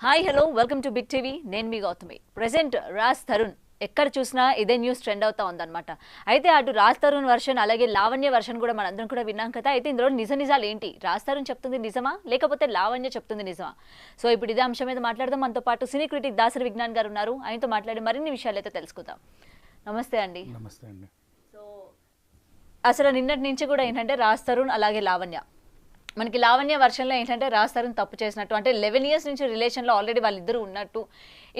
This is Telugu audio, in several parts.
Hi hello welcome to big TV. నేను మీ గౌతమి. ప్రెసెంట్ రాజ్ తరుణ్ ఎక్కడ చూసినా ఇదే న్యూస్ ట్రెండ్ అవుతా ఉందన్నమాట. అయితే అటు రాజ్ తరుణ్ వర్షన్ అలాగే లావణ్య వర్షన్ కూడా మనందరం కూడా విన్నాం కదా. అయితే ఇందులో నిజాలు ఏంటి? రాజ్ తరుణ్ చెప్తుంది నిజమా లేకపోతే లావణ్య చెప్తుంది నిజమా? సో ఇప్పుడు ఇదే అంశం మీద మాట్లాడదాం. మనతో పాటు సినీ క్రిటిక్ దాసరి విజ్ఞాన్ గారు ఉన్నారు. ఆయనతో మాట్లాడి మరిన్ని విషయాలు అయితే తెలుసుకుందాం. నమస్తే అండి. నమస్తే అండి. సో అసలు నిన్నటి నుంచి కూడా ఏంటంటే రాజ్ తరుణ్ అలాగే లావణ్య, మనకి లావణ్య వర్షన్లో ఏంటంటే రాజ్ తరుణ్ తప్పు చేసినట్టు, అంటే 11 years నుంచి రిలేషన్లో ఆల్రెడీ వాళ్ళిద్దరూ ఉన్నట్టు,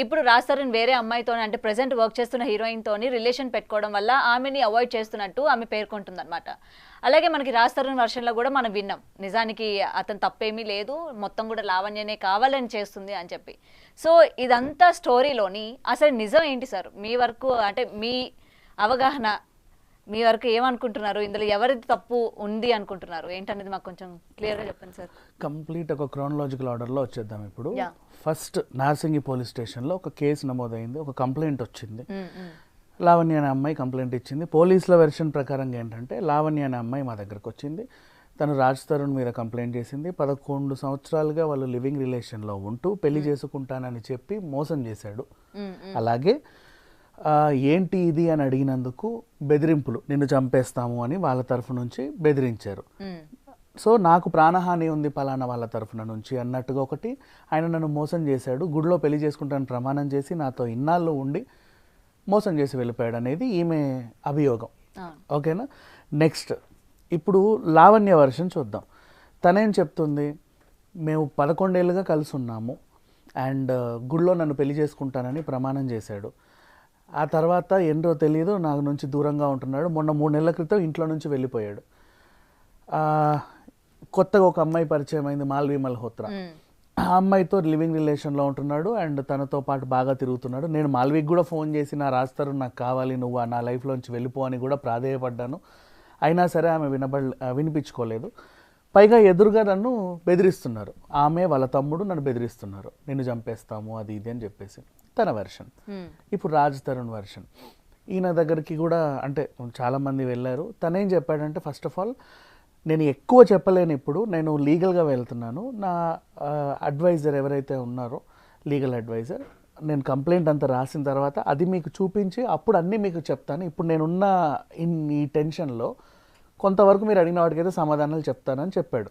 ఇప్పుడు రాజ్ తరుణ్ వేరే అమ్మాయితో అంటే ప్రెసెంట్ వర్క్ చేస్తున్న హీరోయిన్తోని రిలేషన్ పెట్టుకోవడం వల్ల ఆమెని అవాయిడ్ చేస్తున్నట్టు ఆమె పేర్కొంటుందన్నమాట. అలాగే మనకి రాజ్ తరుణ్ వర్షన్లో కూడా మనం విన్నాం, నిజానికి అతను తప్పేమీ లేదు, మొత్తం కూడా లావణ్యనే కావాలని చేస్తుంది అని చెప్పి. సో ఇదంతా స్టోరీలోని అసలు నిజం ఏంటి సార్? మీ వరకు అంటే మీ అవగాహన, మీ వరకు ఏమనుకుంటున్నారు? ఇందులో ఎవరిది తప్పు ఉంది అనుకుంటున్నారు ఏంటనేది మాకు కొంచెం క్లియర్గా చెప్పండి సార్. కంప్లీట్ ఒక క్రోనలాజికల్ ఆర్డర్లో వచ్చేద్దాం. ఇప్పుడు ఫస్ట్ నార్సింగి పోలీస్ స్టేషన్లో ఒక కేసు నమోదైంది, ఒక కంప్లైంట్ వచ్చింది. లావణ్య అనే అమ్మాయి కంప్లైంట్ ఇచ్చింది. పోలీసుల వెర్షన్ ప్రకారంగా ఏంటంటే లావణ్య అనే అమ్మాయి మా దగ్గరకు వచ్చింది, తను రాజ్ తరుణ్ మీద కంప్లైంట్ చేసింది. 11 సంవత్సరాలుగా వాళ్ళు లివింగ్ రిలేషన్లో ఉంటూ పెళ్లి చేసుకుంటానని చెప్పి మోసం చేశాడు. అలాగే ఏంటి ఇది అని అడిగినందుకు బెదిరింపులు, నిన్ను చంపేస్తాము అని వాళ్ళ తరఫు నుంచి బెదిరించారు. సో నాకు ప్రాణహాని ఉంది పలానా వాళ్ళ తరఫున నుంచి అన్నట్టుగా ఒకటి, ఆయన నన్ను మోసం చేశాడు, గుడిలో పెళ్లి చేసుకుంటాను ప్రమాణం చేసి నాతో ఇన్నాళ్ళు ఉండి మోసం చేసి వెళ్ళిపోయాడు అనేది ఈమె అభియోగం. ఓకేనా. నెక్స్ట్ ఇప్పుడు లావణ్య వర్షన్ చూద్దాం. తనేం చెప్తుంది, మేము 11 ఏళ్ళుగా కలిసి ఉన్నాము అండ్ గుడిలో నన్ను పెళ్లి చేసుకుంటానని ప్రమాణం చేశాడు. ఆ తర్వాత ఏంటో తెలియదు నాకు నుంచి దూరంగా ఉంటున్నాడు. మొన్న 3 నెలల క్రితం ఇంట్లో నుంచి వెళ్ళిపోయాడు. కొత్తగా ఒక అమ్మాయి పరిచయం అయింది, మాల్వి మల్హోత్రా. ఆ అమ్మాయితో లివింగ్ రిలేషన్లో ఉంటున్నాడు అండ్ తనతో పాటు బాగా తిరుగుతున్నాడు. నేను మాల్వికి కూడా ఫోన్ చేసి నా రాజ్ తరుణ్ నాకు కావాలి, నువ్వు నా లైఫ్లోంచి వెళ్ళిపో అని కూడా ప్రాధేయపడ్డాను. అయినా సరే ఆమె వినిపించుకోలేదు. పైగా ఎదురుగా నన్ను బెదిరిస్తున్నారు, ఆమె వాళ్ళ తమ్ముడు నన్ను బెదిరిస్తున్నారు, నిన్ను చంపేస్తాము అది ఇది అని చెప్పేసి తన వెర్షన్. ఇప్పుడు రాజ్ తరుణ్ వెర్షన్, ఈయన దగ్గరికి కూడా అంటే చాలామంది వెళ్ళారు. తనేం చెప్పాడంటే, ఫస్ట్ ఆఫ్ ఆల్ నేను ఎక్కువ చెప్పలేను, ఇప్పుడు నేను లీగల్గా వెళ్తున్నాను, నా అడ్వైజర్ ఎవరైతే ఉన్నారో లీగల్ అడ్వైజర్, నేను కంప్లైంట్ అంతా రాసిన తర్వాత అది మీకు చూపించి అప్పుడు అన్నీ మీకు చెప్తాను. ఇప్పుడు నేనున్న ఈ టెన్షన్లో కొంతవరకు మీరు అడిగిన వాటికైతే సమాధానాలు చెప్తానని చెప్పాడు.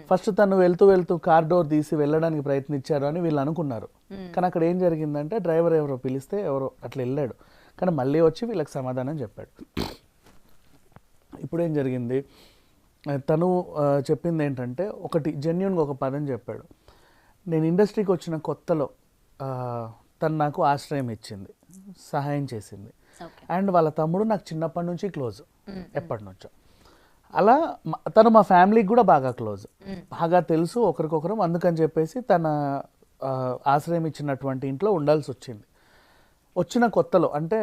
ఫస్ట్ తను వెళ్తూ వెళ్తూ కార్ డోర్ తీసి వెళ్ళడానికి ప్రయత్నించారు అని వీళ్ళు అనుకున్నారు. కానీ అక్కడ ఏం జరిగిందంటే డ్రైవర్ ఎవరో పిలిస్తే ఎవరో అట్లా వెళ్ళాడు, కానీ మళ్ళీ వచ్చి వీళ్ళకి సమాధానం చెప్పాడు. ఇప్పుడు ఏం జరిగింది, తను చెప్పింది ఏంటంటే ఒకటి జెన్యున్గా ఒక పదం చెప్పాడు. నేను ఇండస్ట్రీకి వచ్చిన కొత్తలో తను నాకు ఆశ్రయం ఇచ్చింది, సహాయం చేసింది. అండ్ వాళ్ళ తమ్ముడు నాకు చిన్నప్పటి నుంచి క్లోజ్, ఎప్పటి నుంచో. అలా తను మా ఫ్యామిలీకి కూడా బాగా క్లోజ్, బాగా తెలుసు ఒకరికొకరం. అందుకని చెప్పేసి తన ఆశ్రయం ఇచ్చినటువంటి ఇంట్లో ఉండాల్సి వచ్చింది. వచ్చిన కొత్తలో అంటే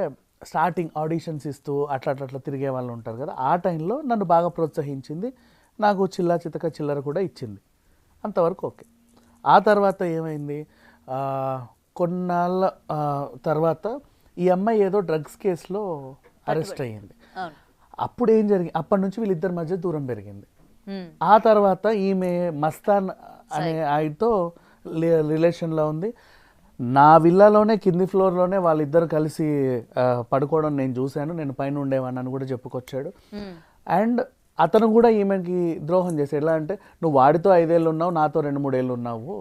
స్టార్టింగ్ ఆడిషన్స్ ఇస్తూ అట్లా తిరిగే వాళ్ళు ఉంటారు కదా, ఆ టైంలో నన్ను బాగా ప్రోత్సహించింది, నాకు చిల్లర చిల్లర కూడా ఇచ్చింది. అంతవరకు ఓకే. ఆ తర్వాత ఏమైంది, కొన్నాళ్ళ తర్వాత ఈ అమ్మాయి ఏదో డ్రగ్స్ కేసులో అరెస్ట్ అయ్యింది. అప్పుడు ఏం జరిగింది, అప్పటి నుంచి వీళ్ళిద్దరి మధ్య దూరం పెరిగింది. ఆ తర్వాత ఈమె మస్తాన్ అనే ఆయనతో రిలేషన్లో ఉంది. నా విల్లాలోనే కింది ఫ్లోర్లోనే వాళ్ళిద్దరు కలిసి పడుకోవడం నేను చూశాను, నేను పైన ఉండేవాడిని అని కూడా చెప్పుకొచ్చాడు. అండ్ అతను కూడా ఈమెకి ద్రోహం చేశాడు. ఎలా అంటే, నువ్వు వాడితో 5 ఏళ్ళు ఉన్నావు, నాతో 2-3 ఏళ్ళు ఉన్నావు,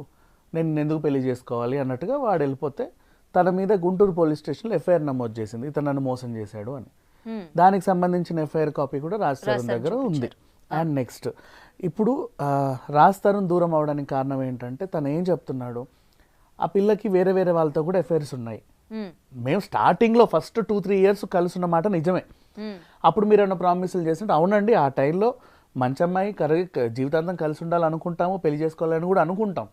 నేను ఎందుకు పెళ్లి చేసుకోవాలి అన్నట్టుగా వాడు వెళ్ళిపోతే తన మీద గుంటూరు పోలీస్ స్టేషన్లో ఎఫ్ఐఆర్ నమోదు చేసింది, ఇతను నన్ను మోసం చేశాడు అని. దానికి సంబంధించిన ఎఫ్ఐఆర్ కాపీ కూడా రాజ్ తరుణ్ దగ్గర ఉంది. అండ్ నెక్స్ట్ ఇప్పుడు రాజ్ తరుణ్ దూరం అవడానికి కారణం ఏంటంటే, తను ఏం చెప్తున్నాడు, ఆ పిల్లకి వేరే వేరే వాళ్ళతో కూడా ఎఫ్ఐఆర్స్ ఉన్నాయి. మేము స్టార్టింగ్లో ఫస్ట్ 2-3 years కలిసి ఉన్న మాట నిజమే. అప్పుడు మీరు ఏమైనా ప్రామిసులు చేస్తుంటే అవునండి, ఆ టైంలో మంచి అమ్మాయి జీవితాంతం కలిసి ఉండాలనుకుంటాము, పెళ్లి చేసుకోవాలని కూడా అనుకుంటాం.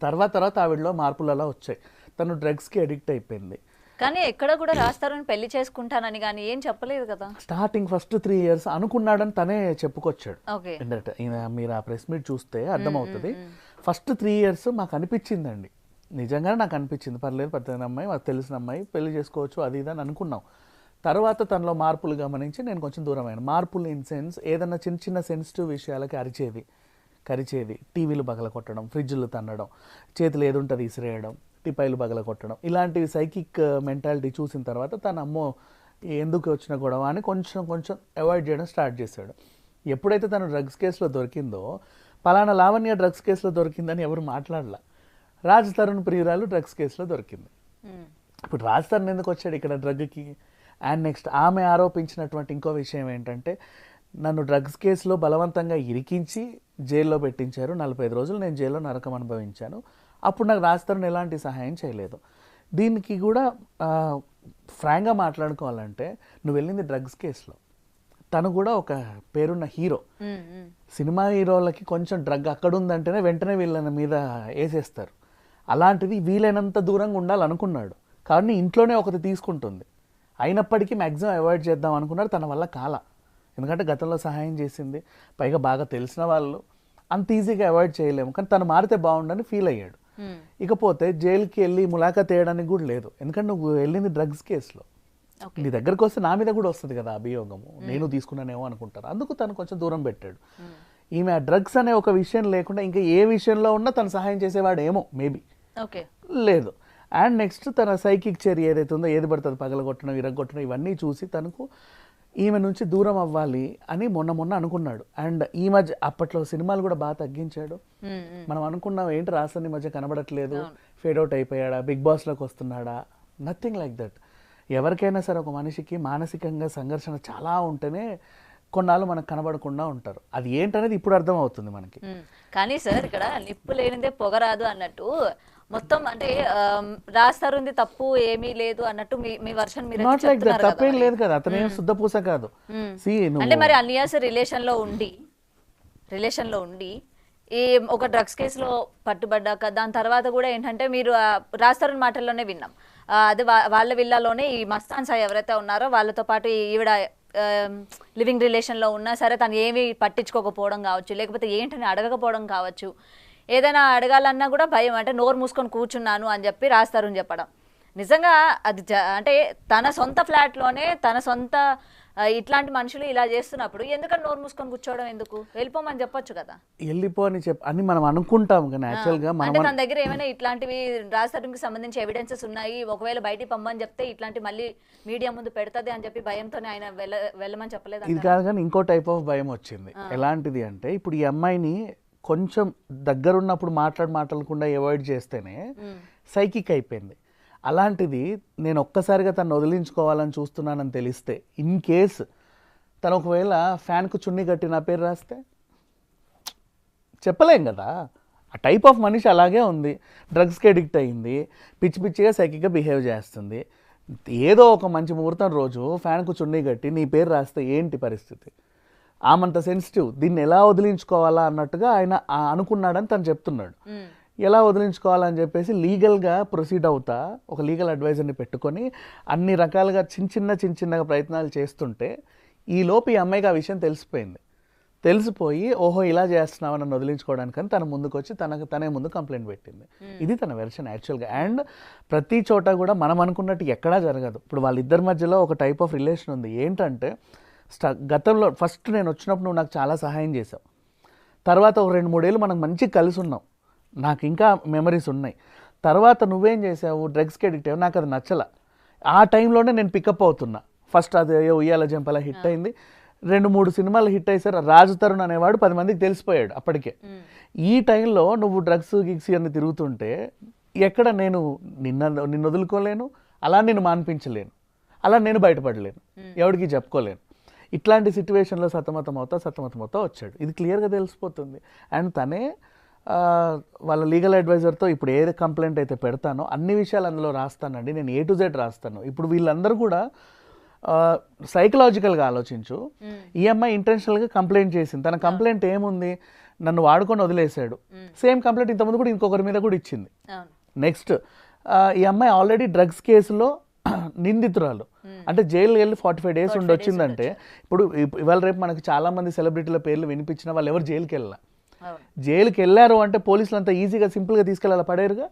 తర్వాత ఆవిడలో మార్పులు అలా వచ్చాయి. తను డ్రగ్స్కి అడిక్ట్ అయిపోయింది. కానీ ఎక్కడ కూడా రాజ్ తరుణ్ పెళ్లి చేసుకుంటానని కానీ ఏం చెప్పలేదు కదా. స్టార్టింగ్ ఫస్ట్ 3 years అనుకున్నాడని తనే చెప్పుకొచ్చాడు. మీరు ఆ ప్రెస్ మీట్ చూస్తే అర్థమవుతుంది. ఫస్ట్ 3 years మాకు అనిపించిందండి, నిజంగానే నాకు అనిపించింది, పర్లేదు పెద్ద అమ్మాయి, మాకు తెలిసిన అమ్మాయి, పెళ్లి చేసుకోవచ్చు అది ఇది అని అనుకున్నాం. తర్వాత తనలో మార్పులు గమనించి నేను కొంచెం దూరం అయ్యాను. మార్పులు ఇన్ సెన్స్ ఏదన్నా చిన్న చిన్న సెన్సిటివ్ విషయాలకి అరిచేది, కరిచేది, టీవీలు పగల కొట్టడం, ఫ్రిడ్జ్లు తన్నడం, చేతులు ఏదుంటుంది ఇసిరేయడం, టిపాయిలు పగల కొట్టడం, ఇలాంటివి సైకిక్ మెంటాలిటీ చూసిన తర్వాత తన అమ్మో ఎందుకు వచ్చిన గొడవ అని కొంచెం కొంచెం అవాయిడ్ చేయడం స్టార్ట్ చేశాడు. ఎప్పుడైతే తను డ్రగ్స్ కేసులో దొరికిందో పలానా లావణ్య డ్రగ్స్ కేసులో దొరికిందని ఎవరు మాట్లాడలా. రాజ్ తరుణ్ ప్రియురాలు డ్రగ్స్ కేసులో దొరికింది. ఇప్పుడు రాజ్ తరుణ్ ఎందుకు వచ్చాడు ఇక్కడ డ్రగ్కి? అండ్ నెక్స్ట్ ఆమె ఆరోపించినటువంటి ఇంకో విషయం ఏంటంటే నన్ను డ్రగ్స్ కేసులో బలవంతంగా ఇరికించి జైల్లో పెట్టించారు, 45 రోజులు నేను జైల్లో నరకం అనుభవించాను, అప్పుడు నాకు రాజ్ తరుణ్ ఎలాంటి సహాయం చేయలేదు. దీనికి కూడా ఫ్రాంక్గా మాట్లాడుకోవాలంటే నువ్వు వెళ్ళింది డ్రగ్స్ కేసులో, తను కూడా ఒక పేరున్న హీరో. సినిమా హీరోలకి కొంచెం డ్రగ్ అక్కడ ఉందంటేనే వెంటనే వీళ్ళ మీద వేసేస్తారు. అలాంటిది వీలైనంత దూరంగా ఉండాలనుకున్నాడు, కానీ ఇంట్లోనే ఒకటి తీసుకుంటుంది. అయినప్పటికీ మ్యాక్సిమం అవాయిడ్ చేద్దాం అనుకున్నారు, తన వల్ల కాల. ఎందుకంటే గతంలో సహాయం చేసింది, పైగా బాగా తెలిసిన వాళ్ళు, అంత ఈజీగా అవాయిడ్ చేయలేము. కానీ తను మారితే బాగుండని ఫీల్ అయ్యాడు. ఇకపోతే జైలుకి వెళ్ళి ములాఖాత్ వేయడానికి కూడా లేదు, ఎందుకంటే నువ్వు వెళ్ళింది డ్రగ్స్ కేసులో. నీ దగ్గరకు వస్తే నా మీద కూడా వస్తుంది కదా అభియోగము, నేను తీసుకున్నానేమో అనుకుంటారు. అందుకు తను కొంచెం దూరం పెట్టాడు. ఈమె డ్రగ్స్ అనే ఒక విషయం లేకుండా ఇంకా ఏ విషయంలో ఉన్నా తను సహాయం చేసేవాడు ఏమో మేబీ లేదు. అండ్ నెక్స్ట్ తన సైకిక్ చర్య ఏదైతే ఉందో, ఏది పడుతుంది పగలగొట్టడం, ఇరగొట్టడం, ఇవన్నీ చూసి తనకు ఈమె నుంచి దూరం అవ్వాలి అని మొన్న అనుకున్నాడు. అండ్ ఈ మధ్య అప్పట్లో సినిమాలు కూడా బాగా తగ్గించాడు. మనం అనుకున్నాం ఏంటి రాజస్థాన్ మధ్య కనబడట్లేదు, ఫేడ్ అవుట్ అయిపోయాడా, బిగ్ బాస్లోకి వస్తున్నాడా, నథింగ్ లైక్ దట్. ఎవరికైనా సరే ఒక మనిషికి మానసికంగా సంఘర్షణ చాలా ఉంటేనే కొన్నాళ్ళు మనకు కనబడకుండా ఉంటారు. అది ఏంటనేది ఇప్పుడు అర్థం అవుతుంది మనకి. కానీ సార్ ఇక్కడ నిప్పు లేనిదే పొగరాదు అన్నట్టు మొత్తం అంటే రాస్తారుంది తప్పు ఏమీ లేదు అన్నట్టు మీ వర్షన్ మీరు నాట్ లైక్ దట్, తప్పేం లేదు కదా, అతను ఏం శుద్ధ పూస కాదు. అంటే మరి అన్యాస్ రిలేషన్ లో ఉండి ఈ ఒక డ్రగ్స్ కేసులో పట్టుబడ్డాక దాని తర్వాత కూడా ఏంటంటే మీరు రాస్తారుని మాటల్లోనే విన్నాం, అది వాళ్ళ విల్లాలోనే ఈ మస్తాన్ సాయి ఎవరైతే ఉన్నారో వాళ్ళతో పాటు ఈవిడ లివింగ్ రిలేషన్లో ఉన్నా సరే తను ఏమీ పట్టించుకోకపోవడం కావచ్చు, లేకపోతే ఏంటని అడగకపోవడం కావచ్చు, ఏదైనా అడగాలన్నా కూడా భయం, అంటే నోరు మూసుకొని కూర్చున్నాను అని చెప్పి రాస్తారని చెప్పడం. నిజంగా అది అంటే తన సొంత ఫ్లాట్లోనే తన సొంత ఇట్లాంటి మనుషులు ఇలా చేస్తున్నప్పుడు ఎందుకని నోరు మూసుకొని కూర్చోవడం, ఎందుకు వెళ్ళిపోమని చెప్పొచ్చు కదా. వెళ్ళిపో అని మనం అనుకుంటాం కానీ యాక్చువల్గా అంటే తన దగ్గర ఏమైనా ఇట్లాంటివి రాజధానికి సంబంధించి ఎవిడెన్సెస్ ఉన్నాయి, ఒకవేళ బయటికి పంపని చెప్తే ఇట్లాంటి మళ్ళీ మీడియా ముందు పెడతది అని చెప్పి భయంతోనే ఆయన వెళ్ళమని చెప్పలేదు. ఇది కాదు కానీ ఇంకో టైప్ ఆఫ్ భయం వచ్చింది. ఎలాంటిది అంటే ఇప్పుడు ఈ అమ్మాయిని కొంచెం దగ్గరున్నప్పుడు మాట్లాడకుండా అవాయిడ్ చేస్తేనే సైకిక్ అయిపోయింది. అలాంటిది నేను ఒక్కసారిగా తను వదిలించుకోవాలని చూస్తున్నానని తెలిస్తే, ఇన్ కేసు తను ఒకవేళ ఫ్యాన్కు చున్నీ కట్టి నా పేరు రాస్తే చెప్పలేం కదా. ఆ టైప్ ఆఫ్ మనిషి అలాగే ఉంది, డ్రగ్స్కి అడిక్ట్ అయింది, పిచ్చిగా సైకిక్గా బిహేవ్ చేస్తుంది. ఏదో ఒక మంచి ముహూర్తం రోజు ఫ్యాన్కు చున్నీ కట్టి నీ పేరు రాస్తే ఏంటి పరిస్థితి? ఆమంత సెన్సిటివ్, దీన్ని ఎలా వదిలించుకోవాలా అన్నట్టుగా ఆయన అనుకున్నాడని తను చెప్తున్నాడు. ఎలా వదిలించుకోవాలని చెప్పేసి లీగల్గా ప్రొసీడ్ అవుతా ఒక లీగల్ అడ్వైజర్ని పెట్టుకొని అన్ని రకాలుగా చిన్నగా ప్రయత్నాలు చేస్తుంటే ఈలోపు ఈ అమ్మాయికి ఆ విషయం తెలిసిపోయి ఓహో ఇలా చేస్తున్నావు నన్ను వదిలించుకోవడానికని తన ముందుకు వచ్చి తనే ముందు కంప్లైంట్ పెట్టింది. ఇది తన వెర్షన్ యాక్చువల్గా. అండ్ ప్రతి చోట కూడా మనం అనుకున్నట్టు ఎక్కడా జరగదు. ఇప్పుడు వాళ్ళిద్దరి మధ్యలో ఒక టైప్ ఆఫ్ రిలేషన్ ఉంది. ఏంటంటే గతంలో ఫస్ట్ నేను వచ్చినప్పుడు నువ్వు నాకు చాలా సహాయం చేసావు, తర్వాత ఒక 2-3 ఏళ్ళు మనకు మంచిగా కలిసి ఉన్నాం, నాకు ఇంకా మెమరీస్ ఉన్నాయి. తర్వాత నువ్వేం చేసావు, డ్రగ్స్కి అడిక్ట్ అయ్యావు, నాకు అది నచ్చల. ఆ టైంలోనే నేను పికప్ అవుతున్నా. ఫస్ట్ అది ఉయ్యాల జంపలా హిట్ అయింది, 2-3 సినిమాలు హిట్ అయ్యారు. రాజ్ తరుణ్ అనేవాడు 10 మందికి తెలిసిపోయాడు అప్పటికే. ఈ టైంలో నువ్వు డ్రగ్స్ గిగ్స్ అన్ని తిరుగుతుంటే ఎక్కడ నేను నిన్ను వదులుకోలేను, అలా నేను మాన్పించలేను, అలా నేను బయటపడలేను, ఎవరికి చెప్పుకోలేను. ఇట్లాంటి సిచ్యువేషన్లో సతమతం అవుతా వచ్చాడు. ఇది క్లియర్గా తెలిసిపోతుంది. అండ్ తనే వాళ్ళ లీగల్ అడ్వైజర్తో ఇప్పుడు ఏ కంప్లైంట్ అయితే పెడతానో అన్ని విషయాలు అందులో రాస్తానండి, నేను A to Z రాస్తాను. ఇప్పుడు వీళ్ళందరూ కూడా సైకలాజికల్గా ఆలోచించు. ఈ అమ్మాయి ఇంటెన్షనల్గా కంప్లైంట్ చేసింది. తన కంప్లైంట్ ఏముంది, నన్ను వాడుకొని వదిలేశాడు. సేమ్ కంప్లైంట్ ఇంతకుముందు కూడా ఇంకొకరి మీద కూడా ఇచ్చింది. నెక్స్ట్ ఈ అమ్మాయి ఆల్రెడీ డ్రగ్స్ కేసులో నిందితురాలు, అంటే జైలు వెళ్ళి 45 days ఉండి వచ్చిందంటే ఇప్పుడు ఇవాళ రేపు మనకి చాలా మంది సెలబ్రిటీల పేర్లు వినిపించిన వాళ్ళు ఎవరు జైలుకి వెళ్ళారు అంటే పోలీసులు అంతా ఈజీగా సింపుల్గా తీసుకెళ్ళాలి, పడేరుగా.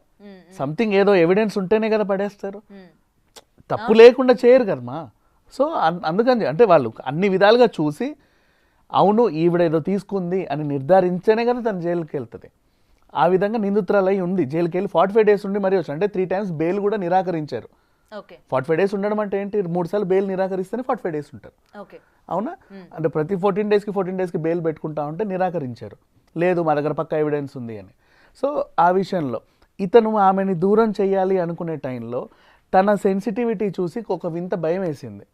సంథింగ్ ఏదో ఎవిడెన్స్ ఉంటేనే కదా పడేస్తారు, తప్పు లేకుండా చేయరు కదమ్మా. సో అందుకని అంటే వాళ్ళు అన్ని విధాలుగా చూసి అవును ఈవిడ ఏదో తీసుకుంది అని నిర్ధారించనే కదా తను జైలుకి వెళ్తుంది. ఆ విధంగా నిందితురాలై ఉంది, జైలుకి వెళ్ళి 45 days ఉండి మరీ వచ్చి, అంటే 3 times బెయిల్ కూడా నిరాకరించారు. ఓకే 45 days ఉండడం అంటే ఏంటి, 3 సార్లు బెయిల్ నిరాకరిస్తేనే 45 days ఉంటారు. ఓకే అవునా? అంటే ప్రతి 14 daysకి బెయిల్ పెట్టుకుంటా ఉంటే నిరాకరించారు. లేదు మా దగ్గర పక్కా ఎవిడెన్స్ ఉంది అని. సో ఆ విషయంలో ఇతను ఆమెని దూరం చేయాలి అనుకునే టైంలో తన సెన్సిటివిటీ చూసి ఒక వింత భయం వేసింది.